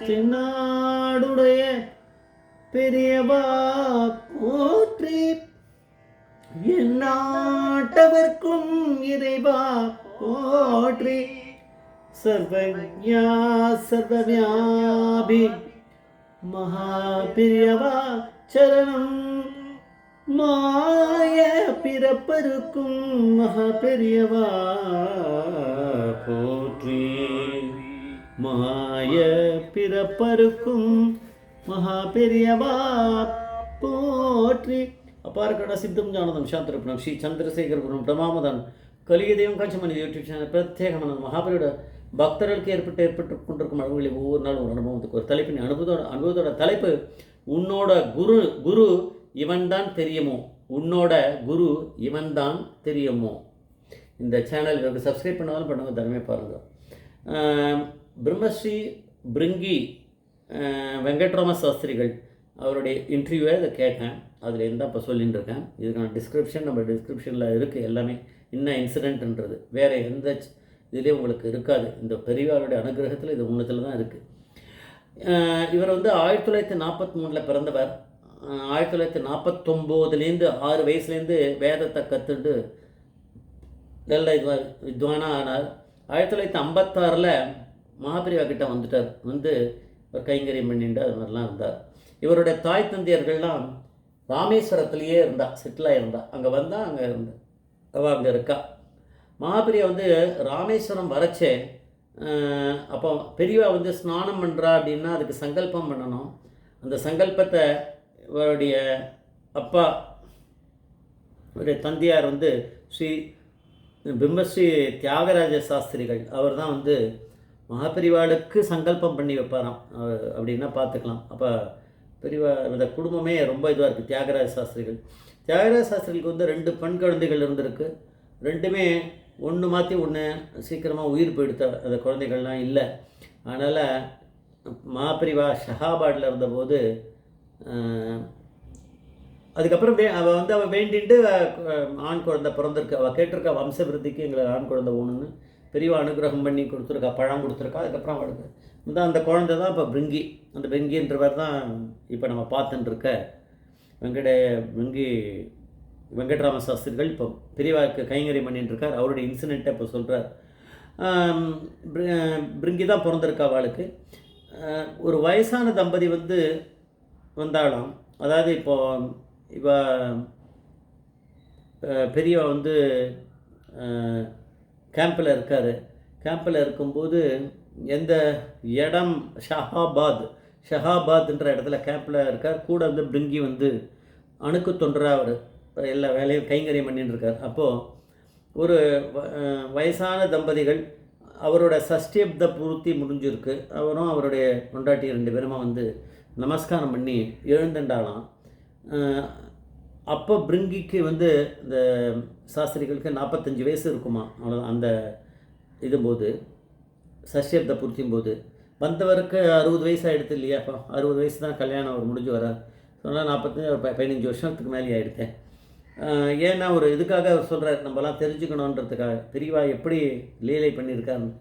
தென்னாடுடைய பெரியவா போற்றி, எந்நாட்டவர்க்கும் இறைவா போற்றி, சர்வஞா சர்வவியாபி மகாபிரியவா சரணம், மாய பிறப்பருக்கும் மகாபெரியவா போற்றி, மாய பிறப்பருக்கும் மகாபெரியவா போற்றி. அபாரகட சித்தம் ஞானதம் சாந்திரப்பணம் ஸ்ரீ சந்திரசேகரபுரம் பிரமாமதன் கலியுதயம் காட்சிமணி யூடியூப் சேனல் பிரத்யேகமான மகாபெரியோட பக்தர்களுக்கு ஏற்பட்டு கொண்டிருக்கும் அளவுகளில் ஒவ்வொரு நாளும் ஒரு அனுபவத்துக்கு ஒரு தலைப்பின் அனுபவத்தோட தலைப்பு உன்னோட குரு இவன்தான் தெரியுமோ, உன்னோட குரு இவன்தான் தெரியுமோ. இந்த சேனல் இவருக்கு சப்ஸ்கிரைப் பண்ணாலும் பண்ணுங்க, தரமே பாருங்கள். பிரம்மஸ்ரீ பிருங்கி வெங்கட்ராம சாஸ்திரிகள் அவருடைய இன்டர்வியூவை இதை கேட்டேன். அதில் இருந்தால் இப்போ சொல்லின்னு இருக்கேன். இதுக்கான நம்ம டிஸ்கிரிப்ஷனில் இருக்குது எல்லாமே. இன்னும் இன்சிடென்ட்ன்றது வேறு எந்த இதுலேயும் உங்களுக்கு இருக்காது. இந்த பெரியவாருடைய அனுகிரகத்தில் இது ஒன்றுத்தில் தான் இருக்குது. இவர் 1943 பிறந்தவர். 1949 6 வயசுலேருந்து வேதத்தை கற்றுட்டு நல்ல வித்வானாக ஆனார். 1956 மகாபிரிவா கிட்ட வந்துட்டார். ஒரு கைங்கரியம் பண்ணிட்டு அது மாதிரிலாம் இருந்தார். இவருடைய தாய் தந்தையர்கள்லாம் ராமேஸ்வரத்துலேயே செட்டிலாக இருந்தா. அங்கே வந்தால் அங்கே அவள் அங்கே இருக்கா. மகாபிரியா ராமேஸ்வரம் வரச்சே அப்போ பெரியவா ஸ்நானம் பண்ணுறா அப்படின்னா அதுக்கு சங்கல்பம் பண்ணணும். அந்த சங்கல்பத்தை இவருடைய அப்பா இவருடைய தந்தையார் ஸ்ரீ பிரம்மஸ்ரீ தியாகராஜ சாஸ்திரிகள் அவர் தான் மகாபெரிவாளுக்கு சங்கல்பம் பண்ணி வைப்பாராம். அப்படின்னா பார்த்துக்கலாம். அப்போ பெரியவா இந்த குடும்பமே ரொம்ப இதுவாக இருக்குது. தியாகராஜ சாஸ்திரிகளுக்கு 2 பெண் குழந்தைகள் இருந்திருக்கு. ரெண்டுமே ஒன்று மாற்றி ஒன்று சீக்கிரமாக உயிர் போயிடுத்த அந்த குழந்தைகள்லாம் இல்லை. அதனால் மகாபெரிவா ஷஹாபாடில் இருந்தபோது அதுக்கப்புறம் அவள் வேண்டிட்டு ஆண் குழந்தை பிறந்திருக்கு. அவள் கேட்டிருக்கா வம்சவிருத்திக்கு எங்களுக்கு ஆண் குழந்தை ஒன்றுன்னு. பெரியவா அனுகிரகம் பண்ணி கொடுத்துருக்கா, பழம் கொடுத்துருக்கா. அதுக்கப்புறம் அவளுக்கு அந்த குழந்தை தான் இப்போ பிருங்கி. அந்த பிருங்கின்றவர் தான் இப்போ நம்ம பார்த்துட்டுருக்க வெங்கட்ராம சாஸ்திரிகள். இப்போ பெரியவாக்கு கைங்கரியம் பண்ணிட்டு இருக்கார். அவருடைய இன்சிடெண்ட்டை இப்போ சொல்கிறார். பிருங்கி தான் பிறந்திருக்கா அவளுக்கு. ஒரு வயசான தம்பதி வந்தாலும், அதாவது இப்போ இவ பெரியவா கேம்பில் இருக்கார். கேம்பில் இருக்கும்போது எந்த இடம் ஷஹாபாத்ன்ற இடத்துல கேம்பில் இருக்கார். கூட பிருங்கி அணுக்கு தொண்டராக அவர் எல்லா வேலையும் கைங்கரியம் பண்ணிட்டு இருக்கார். அப்போது ஒரு வயசான தம்பதிகள் அவரோட சஷ்டியப்த பூர்த்தி முடிஞ்சிருக்கு. அவரும் அவருடைய பொண்டாட்டி 2 பேருமா நமஸ்காரம் பண்ணி எழுந்துண்டாலாம். அப்போ பிருங்கிக்கு இந்த சாஸ்திரிகளுக்கு 45 வயசு இருக்குமா. அவ்வளோ அந்த இதும்போது சஷ்டியப்த பூர்த்தியும் போது வந்தவருக்கு 60 வயசு ஆகிடுது இல்லையா. அப்போ 60 வயசு தான் கல்யாணம் அவர் முடிஞ்சு வரார். சொன்னால் 15 வருஷத்துக்கு மேலே ஆகிடுத்தேன். ஏன்னா ஒரு இதுக்காக அவர் சொல்கிறார், நம்மலாம் தெரிஞ்சுக்கணுன்றதுக்காக. பெரியவா எப்படி லீலை பண்ணியிருக்காருன்னு.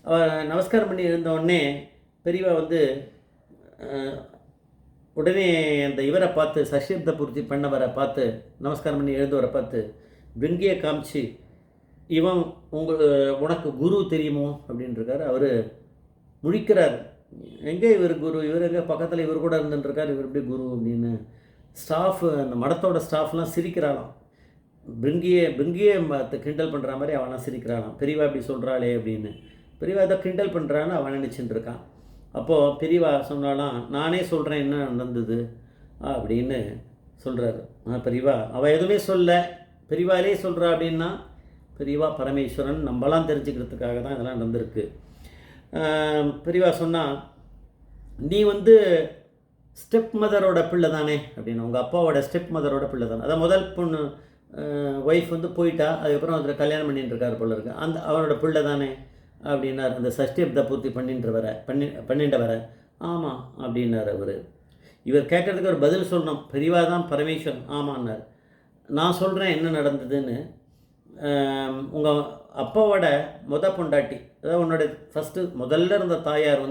அவர் நமஸ்காரம் பண்ணி இருந்தவுடனே பெரியவா உடனே அந்த இவரை பார்த்து சஷ்டியப்த பூர்த்தி பண்ணவரை பார்த்து நமஸ்காரம் பண்ணி எழுந்தவரை பார்த்து பிருங்கியை காமிச்சு, இவன் உனக்கு குரு தெரியுமோ அப்படின்ட்டுருக்கார். அவர் முழிக்கிறார். எங்கே இவர் குரு, இவர் எங்கே பக்கத்தில் இவர் கூட இருந்துட்டுருக்கார், இவர் எப்படி குரு அப்படின்னு. அந்த மடத்தோட ஸ்டாஃப்லாம் சிரிக்கிறாளாம். பிருங்கியே கிண்டல் பண்ணுற மாதிரி அவனா சிரிக்கிறாளாம். பெரியவா இப்படி சொல்கிறாளே அப்படின்னு. பெரியவா இதை கிண்டல் பண்ணுறான்னு அவன் நினச்சிட்டு இருக்கான். அப்போது பெரியவா சொன்னாலாம், நானே சொல்கிறேன் என்ன நடந்தது அப்படின்னு சொல்கிறாரு. பெரியவா அவள் எதுவுமே பெரியவாலே சொல்கிறா அப்படின்னா பெரியவா பரமேஸ்வரன் நம்மளாம் தெரிஞ்சுக்கிறதுக்காக தான் இதெல்லாம் நடந்திருக்கு. பெரியவா சொன்னால், நீ ஸ்டெப் மதரோட பிள்ளை தானே அப்படின்னு. உங்கள் அப்பாவோட ஸ்டெப் மதரோட பிள்ளை தானே. அதான் முதல் பொண்ணு ஒய்ஃப் போயிட்டா, அதுக்கப்புறம் அதில் கல்யாணம் பண்ணிட்டு இருக்காரு போல இருக்கு. அவரோட பிள்ளை தானே அப்படின்னார். அந்த சஷ்டியப்த பூர்த்தி பண்ணிட்டவரை ஆமாம் அப்படின்னார் அவர். இவர் கேட்குறதுக்கு ஒரு பதில் சொல்லணும். பெரியவா தான் பரமேஸ்வரன் ஆமான்னார். நான் சொல்கிறேன் என்ன நடந்ததுன்னு. உங்கள் அப்பாவோட பொண்டாட்டி, அதாவது உன்னோட முதல்ல இருந்த தாயார்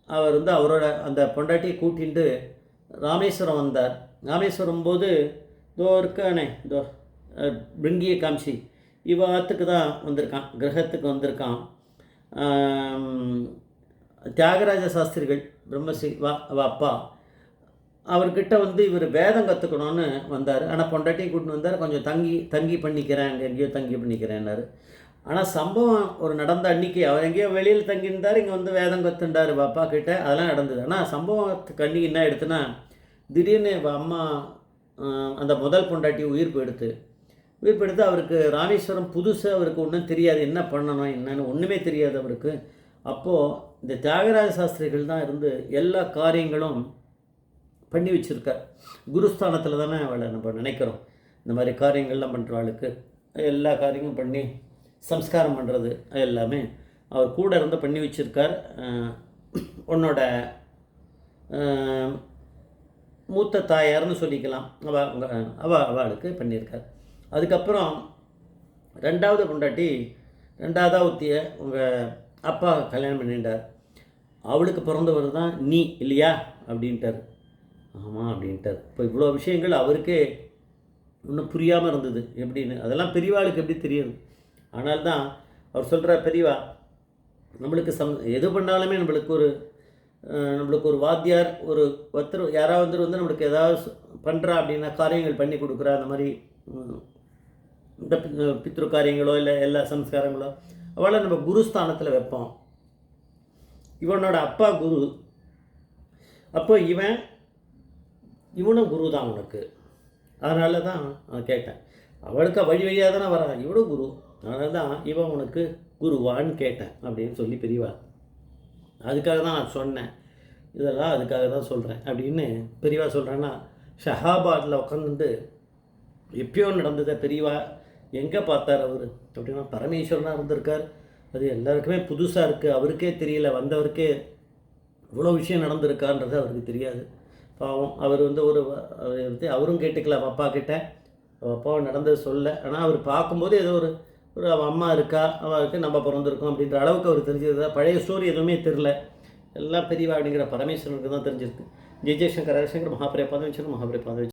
அவர் வந்து அவரோட அந்த பொண்டாட்டியை கூட்டிகிட்டு ராமேஸ்வரம் வந்தார். ராமேஸ்வரம் போது இதோ இருக்கானே இதோ பிருங்கியை காமிச்சி இவாத்துக்கு தான் வந்திருக்கான், கிரகத்துக்கு வந்திருக்கான். தியாகராஜ சாஸ்திரிகள் பிரம்மஸ்ரீ அவ அப்பா, அவர்கிட்ட வந்து இவர் வேதம் கற்றுக்கணும்னு வந்தார். ஆனால் பொண்டாட்டியை கூட்டின்னு வந்தார். கொஞ்சம் தங்கி பண்ணிக்கிறேன், அங்கே எங்கேயோ தங்கி பண்ணிக்கிறேன்னாரு. ஆனால் சம்பவம் ஒரு நடந்த அன்றைக்கி அவர் எங்கேயோ வெளியில் தங்கியிருந்தார், இங்கே வந்து வேதம் கற்றுண்டார் அப்பா கிட்ட, அதெல்லாம் நடந்தது. ஆனால் சம்பவத்துக்கு அன்றைக்கி என்ன எடுத்துன்னா, திடீர்னு அம்மா அந்த முதல் பொண்டாட்டி உயிர் போயிடுத்து. அவருக்கு ராமேஸ்வரம் புதுசு, அவருக்கு ஒன்றும் தெரியாது, என்ன பண்ணணும் என்னன்னு ஒன்றுமே தெரியாது அவருக்கு. அப்போது இந்த தியாகராஜ சாஸ்திரிகள் தான் இருந்து எல்லா காரியங்களும் பண்ணி வச்சுருக்கார். குருஸ்தானத்தில் தானே அவளை நம்ம நினைக்கிறோம், இந்த மாதிரி காரியங்கள்லாம் பண்ணுறவாளுக்கு எல்லா காரியங்களும் பண்ணி சம்ஸ்காரம் பண்ணுறது எல்லாமே அவர் கூட இருந்து பண்ணி வச்சுருக்கார். உன்னோட மூத்த தாயார்னு சொல்லிக்கலாம், அவளுக்கு பண்ணியிருக்கார். அதுக்கப்புறம் ரெண்டாவது பொண்டாட்டி, ரெண்டாவதாக ஊற்றிய உங்கள் அப்பா கல்யாணம் பண்ணிட்டார். அவளுக்கு பிறந்தவர் தான் நீ இல்லையா அப்படின்ட்டார். ஆமாம் அப்படின்ட்டார். இப்போ இவ்வளோ விஷயங்கள் அவருக்கே இன்னும் புரியாமல் இருந்தது எப்படின்னு. அதெல்லாம் பெரியவாளுக்கு எப்படி தெரியுது. ஆனால் தான் அவர் சொல்கிற பெரியவா, நம்மளுக்கு எது பண்ணாலுமே நம்மளுக்கு ஒரு வாத்தியார், ஒருத்தர் யாராவது வந்து நம்மளுக்கு ஏதாவது பண்ணுறா அப்படின்னா, காரியங்கள் பண்ணி கொடுக்குறா, அந்த மாதிரி இந்த பித்ரு காரியங்களோ இல்லை எல்லா சம்ஸ்காரங்களோ அவளை நம்ம குருஸ்தானத்தில் வைப்போம். இவனோட அப்பா குரு, அப்போ இவனும் குரு தான் உனக்கு. அதனால தான் நான் கேட்டேன், அவளுக்கு வழி வழியாக தானே வரா, இவனும் குரு, அதனால தான் இவன் உனக்கு குருவான்னு கேட்டேன் அப்படின்னு சொல்லி பெரியவா. அதுக்காக தான் நான் சொன்னேன், இதெல்லாம் அதுக்காக தான் சொல்கிறேன் அப்படின்னு பெரியவா சொல்கிறேன்னா. ஷஹாபாத்தில் உட்காந்துட்டு எப்பயோ நடந்ததை பெரியவா எங்கே பார்த்தார் அவர் அப்படின்னா, பரமேஸ்வரனாக இருந்திருக்கார். அது எல்லாருக்குமே புதுசாக இருக்குது, அவருக்கே தெரியல, வந்தவருக்கே இவ்வளோ விஷயம் நடந்திருக்கான்றது அவருக்கு தெரியாது. பாவம் அவர் வந்து அவரும் கேட்டுக்கலாம் அப்பா கிட்ட, அப்பாவை நடந்தது சொல்ல. ஆனால் அவர் பார்க்கும்போது ஏதோ ஒரு அவள் அம்மா இருக்கா, அவளுக்கு நம்ம பிறந்திருக்கோம் அப்படின்ற அளவுக்கு அவர் தெரிஞ்சது. பழைய ஸ்டோரி எதுவுமே தெரில, எல்லாம் பெரியவா அப்படிங்கிற பரமேஸ்வரனுக்கு தான் தெரிஞ்சிருக்கு. ஜெய் ஜெய்சங்கர், ஹரசங்கர், மகாபிரிய பாதம்